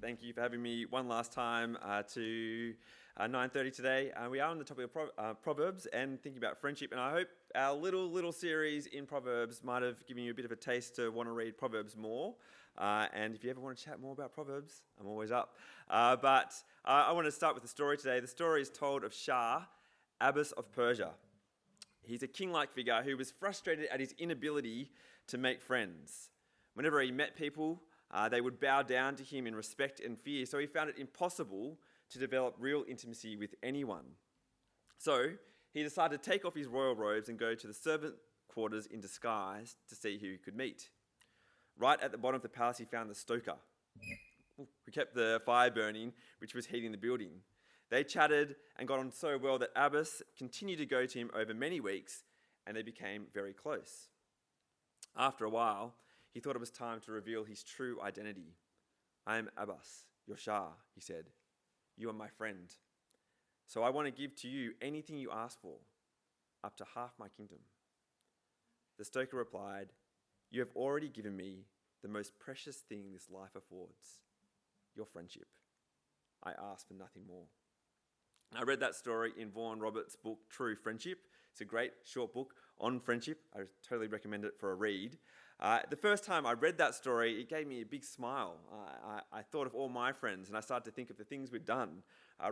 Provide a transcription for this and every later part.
Thank you for having me one last time to 9:30 today. We are on the topic of Proverbs and thinking about friendship, and I hope our little series in Proverbs might have given you a bit of a taste to want to read Proverbs more. And if you ever want to chat more about Proverbs, I'm always up. But I want to start with the story today. The story is told of Shah, Abbas of Persia. He's a king-like figure who was frustrated at his inability to make friends. Whenever he met people, they would bow down to him in respect and fear, so he found it impossible to develop real intimacy with anyone. So he decided to take off his royal robes and go to the servant quarters in disguise to see who he could meet. Right at the bottom of the palace, he found the stoker, who kept the fire burning, which was heating the building. They chatted and got on so well that Abbas continued to go to him over many weeks, and they became very close. After a while, he thought it was time to reveal his true identity. "I am Abbas, your Shah," he said. "You are my friend. So I want to give to you anything you ask for, up to half my kingdom." The stoker replied, "You have already given me the most precious thing this life affords, your friendship. I ask for nothing more." I read that story in Vaughan Roberts' book, True Friendship. It's a great short book on friendship. I totally recommend it for a read. The first time I read that story, it gave me a big smile. I thought of all my friends, and I started to think of the things we'd done.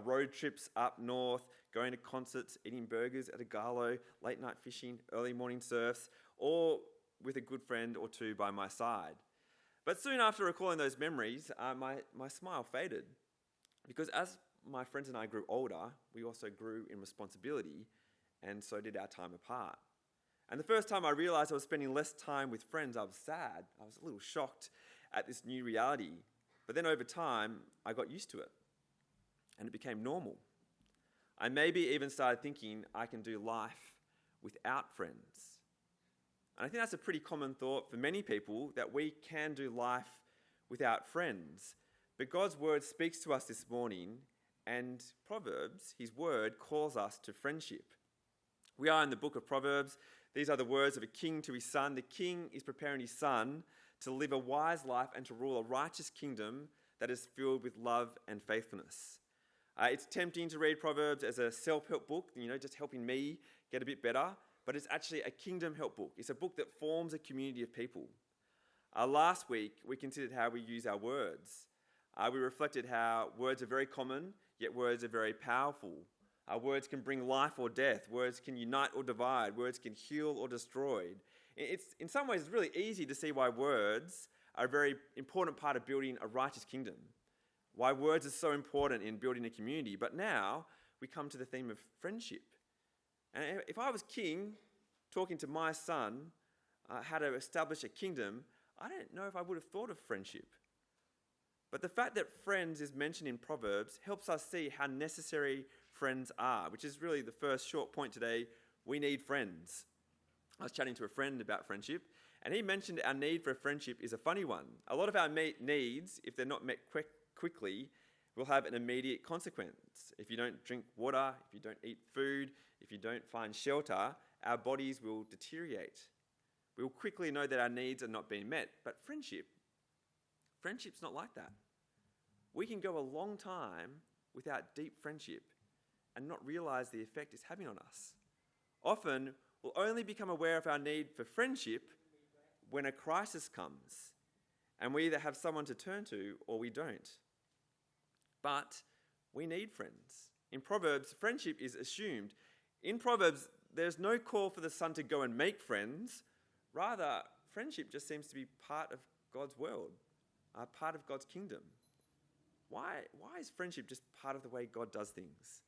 Road trips up north, going to concerts, eating burgers at a galo, late night fishing, early morning surfs, all with a good friend or two by my side. But soon after recalling those memories, my smile faded. Because as my friends and I grew older, we also grew in responsibility, and so did our time apart. And the first time I realised I was spending less time with friends, I was sad. I was a little shocked at this new reality. But then over time, I got used to it, and it became normal. I maybe even started thinking I can do life without friends. And I think that's a pretty common thought for many people, that we can do life without friends. But God's word speaks to us this morning, and Proverbs, his word, calls us to friendship. We are in the book of Proverbs. These are the words of a king to his son. The king is preparing his son to live a wise life and to rule a righteous kingdom that is filled with love and faithfulness. It's tempting to read Proverbs as a self-help book, just helping me get a bit better, but it's actually a kingdom help book. It's a book that forms a community of people. Last week, we considered how we use our words. We reflected how words are very common, yet words are very powerful. Words can bring life or death. Words can unite or divide. Words can heal or destroy. In some ways, it's really easy to see why words are a very important part of building a righteous kingdom, why words are so important in building a community. But now we come to the theme of friendship. And if I was king talking to my son how to establish a kingdom, I don't know if I would have thought of friendship. But the fact that friends is mentioned in Proverbs helps us see how necessary friends are, which is really the first short point today. We need friends. I was chatting to a friend about friendship, and he mentioned our need for a friendship is a funny one. A lot of our needs, if they're not met quickly, will have an immediate consequence. If you don't drink water, if you don't eat food, if you don't find shelter, our bodies will deteriorate. We will quickly know that our needs are not being met. But friendship's not like that. We can go a long time without deep friendship and not realize the effect it's having on us. Often, we'll only become aware of our need for friendship when a crisis comes, and we either have someone to turn to or we don't. But we need friends. In Proverbs, friendship is assumed. In Proverbs, there's no call for the son to go and make friends. Rather, friendship just seems to be part of God's world, part of God's kingdom. Why is friendship just part of the way God does things?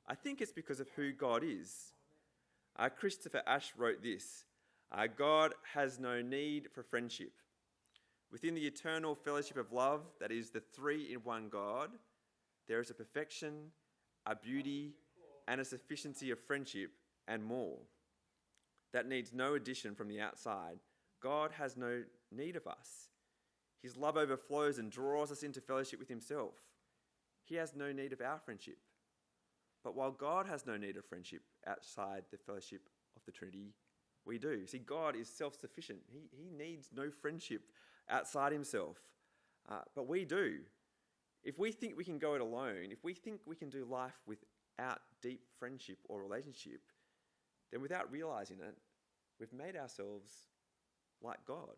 I think it's because of who God is. Christopher Ash wrote this: God has no need for friendship. Within the eternal fellowship of love, that is the three-in-one God, there is a perfection, a beauty, and a sufficiency of friendship and more that needs no addition from the outside. God has no need of us. His love overflows and draws us into fellowship with himself. He has no need of our friendship. But while God has no need of friendship outside the fellowship of the Trinity, we do. See, God is self-sufficient. He needs no friendship outside himself. But we do. If we think we can go it alone, if we think we can do life without deep friendship or relationship, then without realizing it, we've made ourselves like God,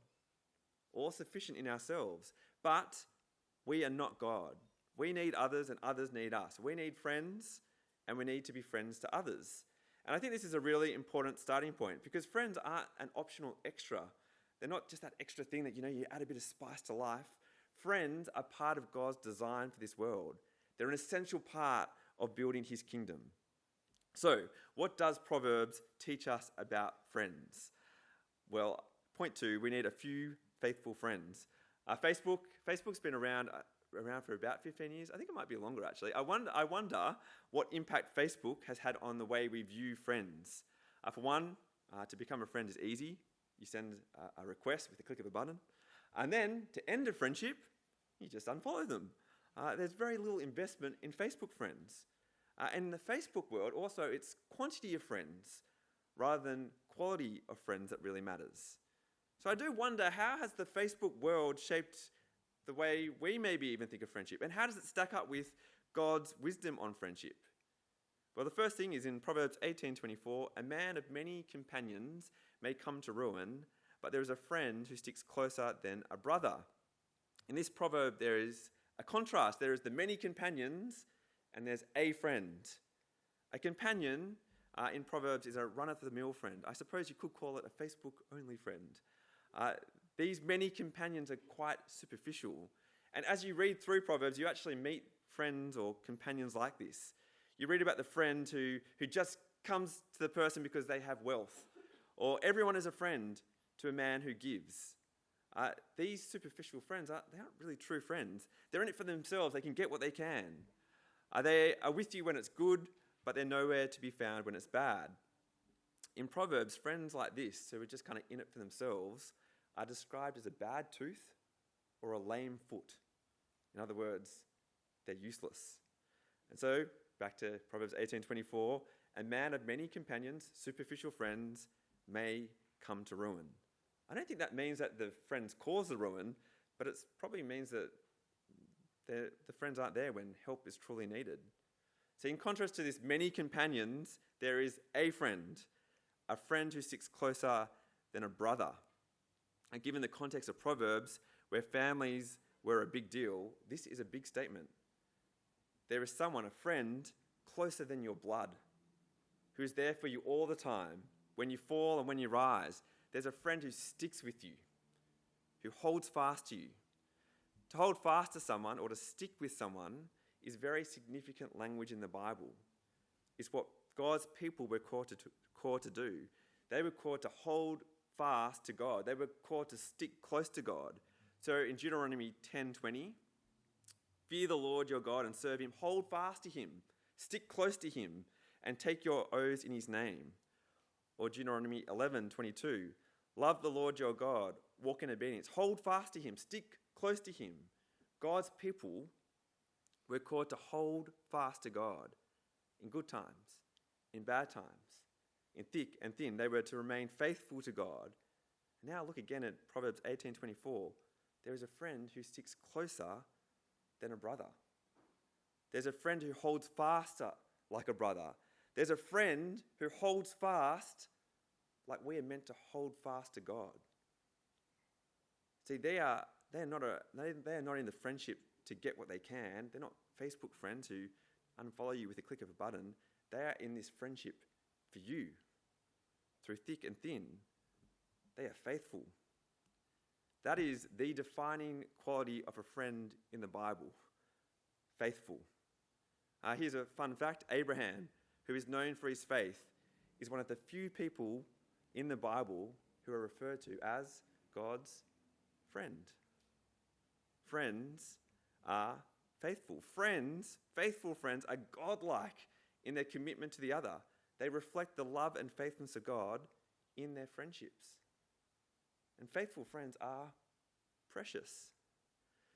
all sufficient in ourselves. But we are not God. We need others and others need us. We need friends and we need to be friends to others. And I think this is a really important starting point because friends aren't an optional extra. They're not just that extra thing that, you add a bit of spice to life. Friends are part of God's design for this world. They're an essential part of building his kingdom. So, what does Proverbs teach us about friends? Well, point 2, we need a few faithful friends. Facebook's been around for about 15 years. I think it might be longer, actually. I wonder what impact Facebook has had on the way we view friends. For one, to become a friend is easy. You send a request with the click of a button. And then, to end a friendship, you just unfollow them. There's very little investment in Facebook friends. And in the Facebook world, also, it's quantity of friends rather than quality of friends that really matters. So I do wonder, how has the Facebook world shaped the way we maybe even think of friendship? And how does it stack up with God's wisdom on friendship? Well, the first thing is in Proverbs 18:24, a man of many companions may come to ruin, but there is a friend who sticks closer than a brother. In this proverb, there is a contrast. There is the many companions, and there's a friend. A companion in Proverbs is a run-of-the-mill friend. I suppose you could call it a Facebook-only friend. These many companions are quite superficial. And as you read through Proverbs, you actually meet friends or companions like this. You read about the friend who just comes to the person because they have wealth. Or everyone is a friend to a man who gives. These superficial friends, they aren't really true friends. They're in it for themselves. They can get what they can. They are with you when it's good, but they're nowhere to be found when it's bad. In Proverbs, friends like this, who are just kind of in it for themselves, are described as a bad tooth or a lame foot. In other words, they're useless. And so, back to Proverbs 18:24, a man of many companions, superficial friends, may come to ruin. I don't think that means that the friends cause the ruin, but it probably means that the friends aren't there when help is truly needed. So in contrast to this many companions, there is a friend who sticks closer than a brother. And given the context of Proverbs, where families were a big deal, this is a big statement. There is someone, a friend, closer than your blood, who is there for you all the time, when you fall and when you rise. There's a friend who sticks with you, who holds fast to you. To hold fast to someone or to stick with someone is very significant language in the Bible. It's what God's people were called to do. They were called to hold fast to God. They were called to stick close to God. So in Deuteronomy 10:20, fear the Lord your God and serve him. Hold fast to him. Stick close to him and take your oaths in his name. Or Deuteronomy 11:22, love the Lord your God. Walk in obedience. Hold fast to him. Stick close to him. God's people were called to hold fast to God in good times, in bad times, in thick and thin. They were to remain faithful to God. Now look again at Proverbs 18:24. There is a friend who sticks closer than a brother. There's a friend who holds faster like a brother. There's a friend who holds fast like we are meant to hold fast to God. See, they are not in the friendship to get what they can. They're not Facebook friends who unfollow you with a click of a button. They are in this friendship for you, through thick and thin. They are faithful. That is the defining quality of a friend in the Bible. Faithful. Here's a fun fact. Abraham, who is known for his faith, is one of the few people in the Bible who are referred to as God's friend. Friends are faithful. Faithful friends are godlike in their commitment to the other. They reflect the love and faithfulness of God in their friendships. And faithful friends are precious.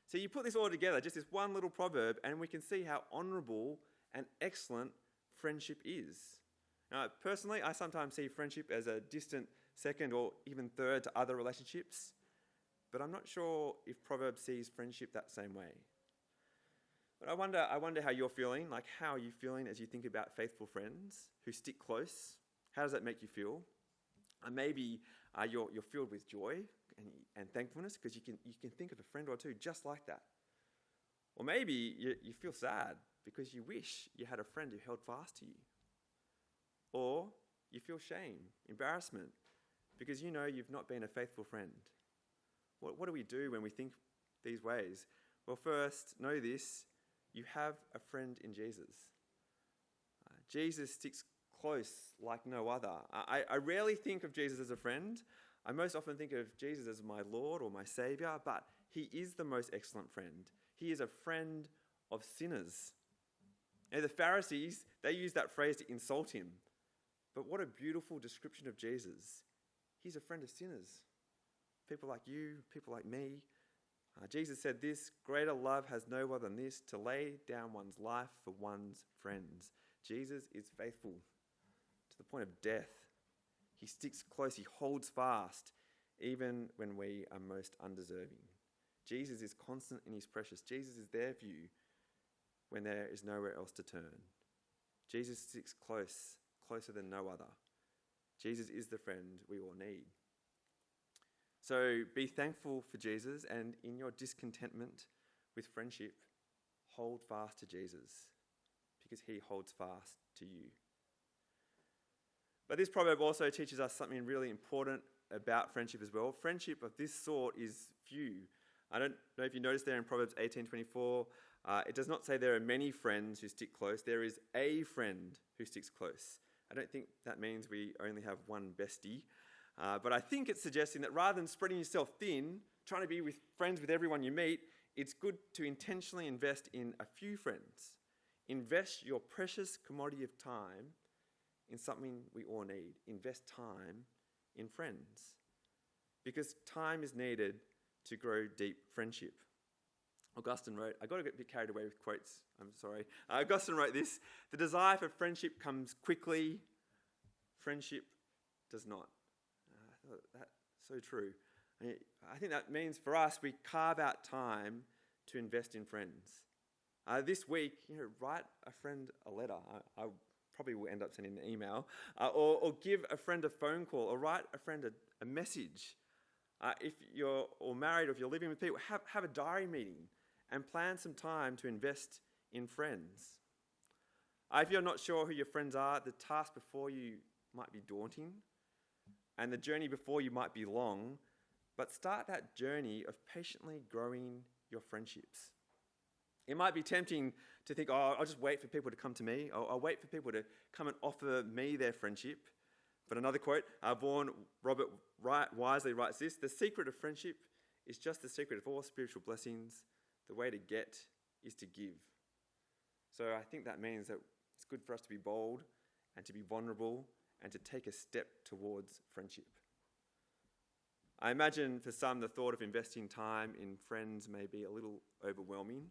So you put this all together, just this one little proverb, and we can see how honourable and excellent friendship is. Now, personally, I sometimes see friendship as a distant second or even third to other relationships, but I'm not sure if Proverbs sees friendship that same way. But I wonder how you're feeling. Like, how are you feeling as you think about faithful friends who stick close? How does that make you feel? Maybe you're filled with joy and thankfulness because you can think of a friend or two just like that. Or maybe you feel sad because you wish you had a friend who held fast to you. Or you feel shame, embarrassment, because you know you've not been a faithful friend. What do we do when we think these ways? Well, first, know this: you have a friend in Jesus. Jesus sticks close like no other. I rarely think of Jesus as a friend. I most often think of Jesus as my Lord or my Saviour, but he is the most excellent friend. He is a friend of sinners. And the Pharisees, they use that phrase to insult him. But what a beautiful description of Jesus. He's a friend of sinners. People like you, people like me. Jesus said this: greater love has no one than this, to lay down one's life for one's friends. Jesus is faithful to the point of death. He sticks close, he holds fast, even when we are most undeserving. Jesus is constant and he's precious. Jesus is there for you when there is nowhere else to turn. Jesus sticks close, closer than no other. Jesus is the friend we all need. So be thankful for Jesus, and in your discontentment with friendship, hold fast to Jesus, because he holds fast to you. But this proverb also teaches us something really important about friendship as well. Friendship of this sort is few. I don't know if you noticed there in Proverbs 18:24, it does not say there are many friends who stick close. There is a friend who sticks close. I don't think that means we only have one bestie. But I think it's suggesting that rather than spreading yourself thin, trying to be friends with everyone you meet, it's good to intentionally invest in a few friends. Invest your precious commodity of time in something we all need. Invest time in friends. Because time is needed to grow deep friendship. Augustine wrote, I got a bit carried away with quotes, I'm sorry. Augustine wrote this: the desire for friendship comes quickly, friendship does not. That's so true. I think that means for us, we carve out time to invest in friends. This week, write a friend a letter. I probably will end up sending an email, or give a friend a phone call, or write a friend a message. If you're all married, or if you're living with people, have a diary meeting and plan some time to invest in friends. If you're not sure who your friends are, the task before you might be daunting, and the journey before you might be long, but start that journey of patiently growing your friendships. It might be tempting to think, I'll just wait for people to come to me. I'll wait for people to come and offer me their friendship. But another quote, Vaughan Robert wisely writes this: the secret of friendship is just the secret of all spiritual blessings. The way to get is to give. So I think that means that it's good for us to be bold and to be vulnerable and to take a step towards friendship. I imagine for some the thought of investing time in friends may be a little overwhelming.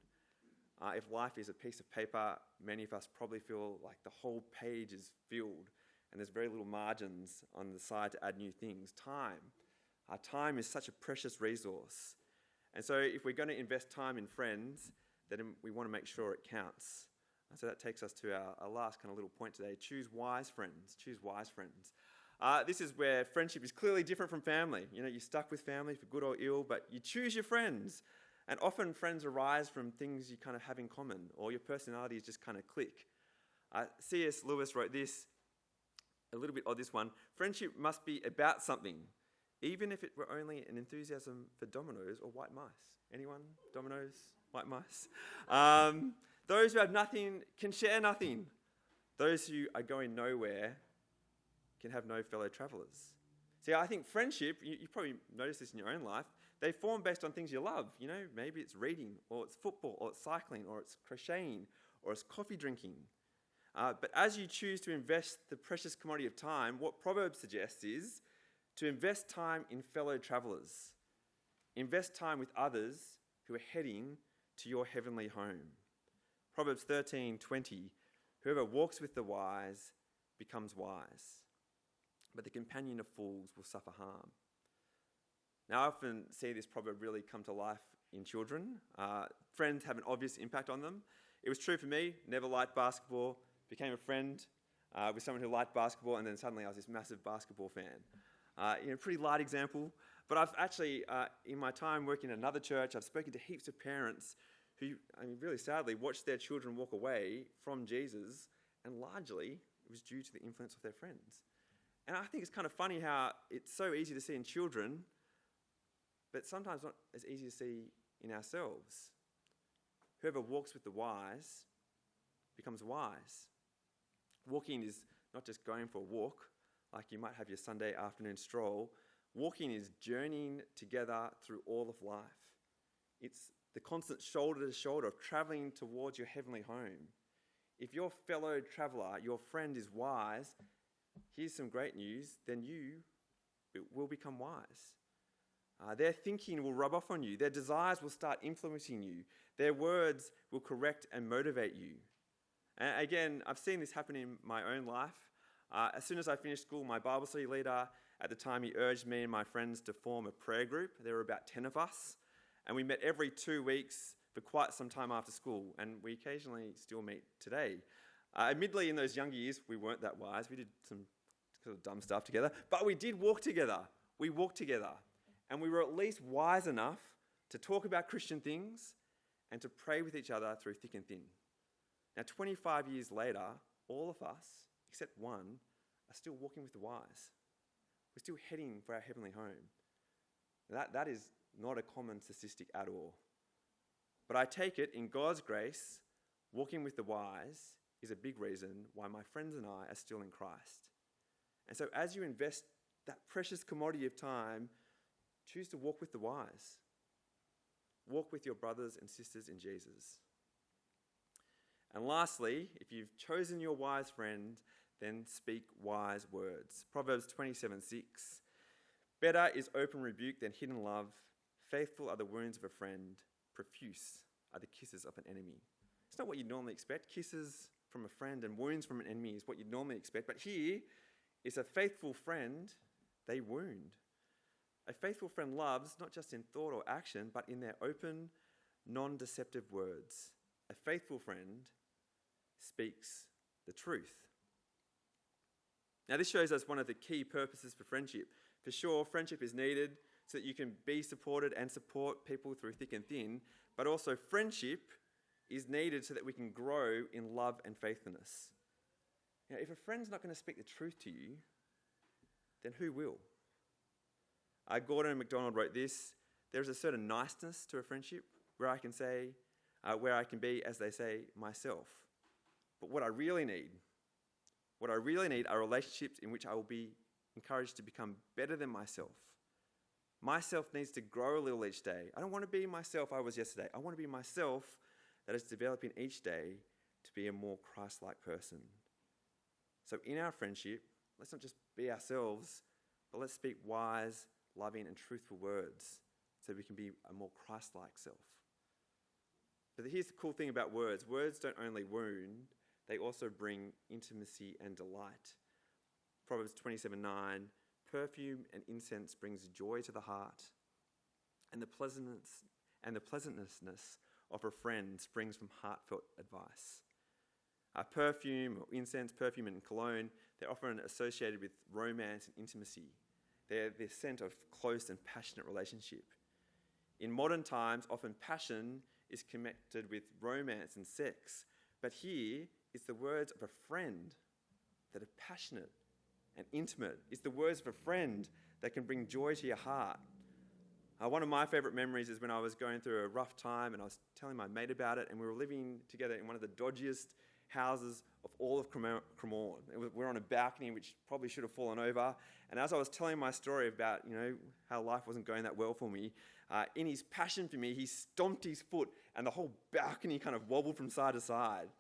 If life is a piece of paper, many of us probably feel like the whole page is filled and there's very little margins on the side to add new things. Time is such a precious resource. And so if we're going to invest time in friends, then we want to make sure it counts. So that takes us to our last kind of little point today. Choose wise friends. Choose wise friends. This is where friendship is clearly different from family. You're stuck with family for good or ill, but you choose your friends. And often friends arise from things you kind of have in common, or your personalities just kind of click. C.S. Lewis wrote this, a little bit odd this one: friendship must be about something, even if it were only an enthusiasm for dominoes or white mice. Anyone? Dominoes? White mice? Those who have nothing can share nothing. Those who are going nowhere can have no fellow travellers. See, I think friendship, you probably noticed this in your own life, they form based on things you love. Maybe it's reading, or it's football, or it's cycling, or it's crocheting, or it's coffee drinking. But as you choose to invest the precious commodity of time, what Proverbs suggests is to invest time in fellow travellers. Invest time with others who are heading to your heavenly home. Proverbs 13:20, whoever walks with the wise becomes wise, but the companion of fools will suffer harm. Now, I often see this proverb really come to life in children. Friends have an obvious impact on them. It was true for me. Never liked basketball. Became a friend with someone who liked basketball, and then suddenly I was this massive basketball fan. Pretty light example. But I've actually, in my time working in another church, I've spoken to heaps of parents who, really sadly, watched their children walk away from Jesus, and largely it was due to the influence of their friends. And I think it's kind of funny how it's so easy to see in children, but sometimes not as easy to see in ourselves. Whoever walks with the wise becomes wise. Walking is not just going for a walk, like you might have your Sunday afternoon stroll. Walking is journeying together through all of life. It's the constant shoulder to shoulder of travelling towards your heavenly home. If your fellow traveller, your friend, is wise, here's some great news, then you will become wise. Their thinking will rub off on you. Their desires will start influencing you. Their words will correct and motivate you. And again, I've seen this happen in my own life. As soon as I finished school, my Bible study leader, at the time, he urged me and my friends to form a prayer group. There were about 10 of us, and we met every 2 weeks for quite some time after school, and we occasionally still meet today. Admittedly, in those younger years, we weren't that wise. We did some sort of dumb stuff together, but we did walk together. We walked together, and we were at least wise enough to talk about Christian things and to pray with each other through thick and thin. Now, 25 years later, all of us, except one, are still walking with the wise. We're still heading for our heavenly home. That is not a common statistic at all. But I take it, in God's grace, walking with the wise is a big reason why my friends and I are still in Christ. And so as you invest that precious commodity of time, choose to walk with the wise. Walk with your brothers and sisters in Jesus. And lastly, if you've chosen your wise friend, then speak wise words. Proverbs 27:6. Better is open rebuke than hidden love. Faithful are the wounds of a friend. Profuse are the kisses of an enemy. It's not what you'd normally expect. Kisses from a friend and wounds from an enemy is what you'd normally expect. But here is a faithful friend they wound. A faithful friend loves not just in thought or action, but in their open, non-deceptive words. A faithful friend speaks the truth. Now, this shows us one of the key purposes for friendship. For sure, friendship is needed so that you can be supported and support people through thick and thin, but also friendship is needed so that we can grow in love and faithfulness. Now, if a friend's not going to speak the truth to you, then who will? Gordon MacDonald wrote this: "There is a certain niceness to a friendship where I can be, as they say, myself. But what I really need are relationships in which I will be encouraged to become better than myself. Myself needs to grow a little each day. I don't want to be myself I was yesterday. I want to be myself that is developing each day to be a more Christ-like person." So in our friendship, let's not just be ourselves, but let's speak wise, loving, and truthful words so we can be a more Christ-like self. But here's the cool thing about words. Words don't only wound, they also bring intimacy and delight. Proverbs 27:9, "Perfume and incense brings joy to the heart, and the pleasantness of a friend springs from heartfelt advice." Perfume or incense, perfume and cologne, they're often associated with romance and intimacy. They're the scent of close and passionate relationship. In modern times, often passion is connected with romance and sex, but here is the words of a friend that are passionate and intimate. It's the words of a friend that can bring joy to your heart. One of my favourite memories is when I was going through a rough time and I was telling my mate about it, and we were living together in one of the dodgiest houses of all of Cremorne. We were on a balcony which probably should have fallen over, and as I was telling my story about how life wasn't going that well for me, in his passion for me, he stomped his foot and the whole balcony kind of wobbled from side to side.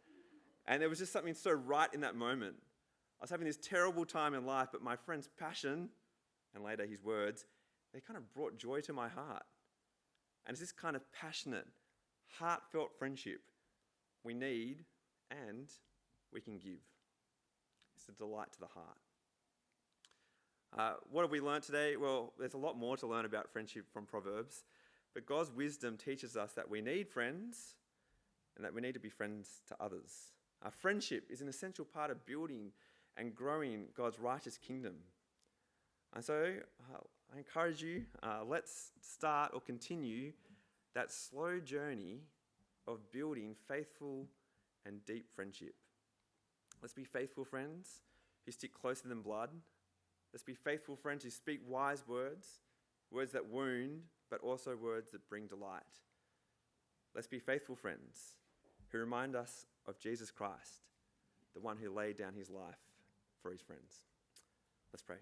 And there was just something so right in that moment. I was having this terrible time in life, but my friend's passion, and later his words, they kind of brought joy to my heart. And it's this kind of passionate, heartfelt friendship we need and we can give. It's a delight to the heart. What have we learned today? Well, there's a lot more to learn about friendship from Proverbs. But God's wisdom teaches us that we need friends and that we need to be friends to others. Our friendship is an essential part of building and growing God's righteous kingdom. And so I encourage you, let's start or continue that slow journey of building faithful and deep friendship. Let's be faithful friends who stick closer than blood. Let's be faithful friends who speak wise words, words that wound, but also words that bring delight. Let's be faithful friends who remind us of Jesus Christ, the one who laid down his life for his friends. Let's pray.